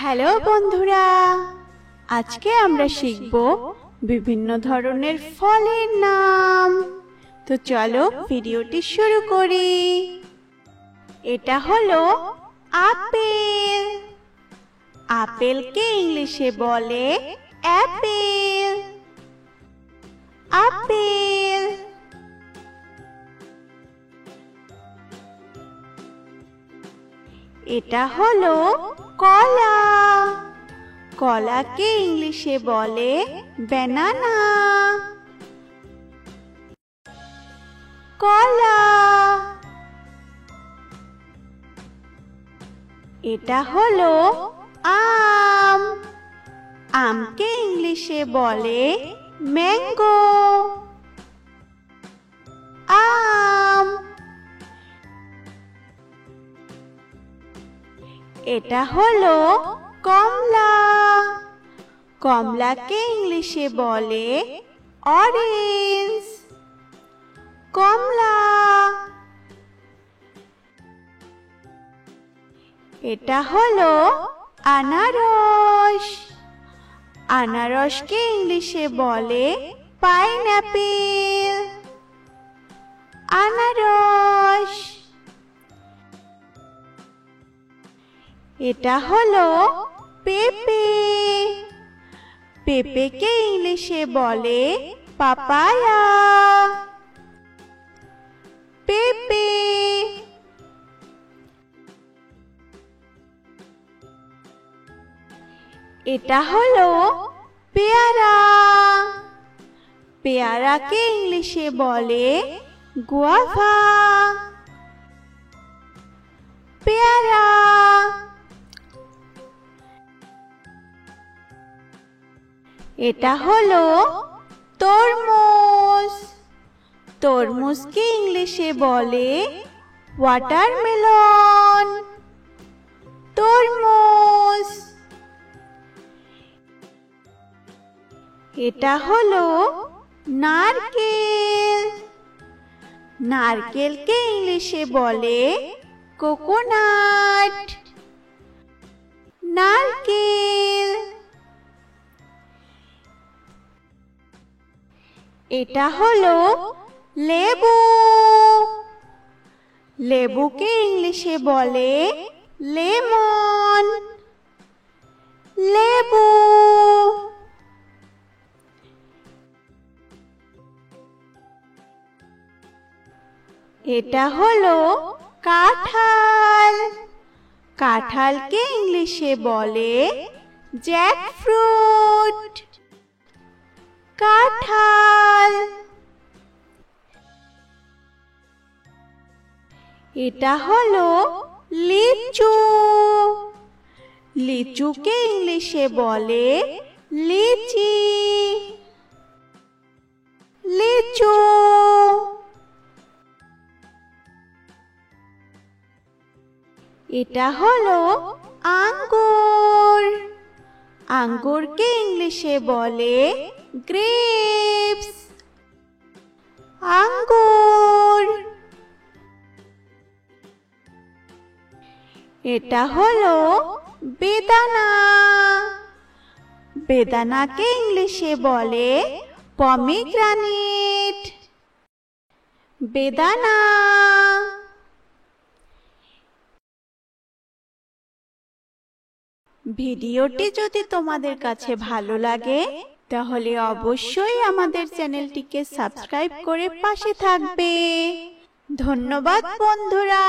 Hello বন্ধুরা, আজকে আমরা শিখব বিভিন্ন ধরনের ফলের নাম। তো চলো ভিডিওটি শুরু করি। এটা হলো আপেল। আপেলকে ইংলিশে বলে অ্যাপেল। আপেল। এটা হলো কলা। কলাকে ইংলিশে বলে ব্যানানা। কলা। এটা হলো আম। আমকে ইংলিশে বলে ম্যাঙ্গো। আম। এটা হলো কমলা। কমলাকে ইংলিশে বলে অরেঞ্জ। কমলা। এটা হলো আনারস। আনারসকে ইংলিশে বলে পাইনঅ্যাপেল। আনারস। এটা হলো পেঁপে। পেঁপেকে ইংলিশে বলে পাপায়া। পেঁপে। এটা হলো পেয়ারা। পেয়ারাকে ইংলিশে বলে গুয়াভা। পেয়ারা। এটা হলো তরমুজ। তরমুজকে ইংলিশে বলে ওয়াটারমেলন। তরমুজ। এটা হলো নারকেল। নারকেলকে ইংলিশে বলে কোকোনাট। নারকেল। এটা হলো লেবু। লেবুকে ইংলিশে বলে লেমন। লেবু। এটা হলো কাঁঠাল। কাঁঠালকে ইংলিশে বলে জ্যাকফ্রুট। কাঁঠাল। এটা হলো লিচু। লিচুকে ইংলিশে বলে লিচি। লিচু। এটা হলো আঙ্গুর। আঙ্গুরকে ইংলিশে বলে গ্রেপস। আঙ্গুর। এটা হলো বেদানা। বেদানাকে ইংলিশে বলে পমিগ্রানেট। বেদানা। ভিডিওটি যদি তোমাদের কাছে ভালো লাগে তাহলে অবশ্যই আমাদের চ্যানেলটিকে সাবস্ক্রাইব করে পাশে থাকবে। ধন্যবাদ বন্ধুরা।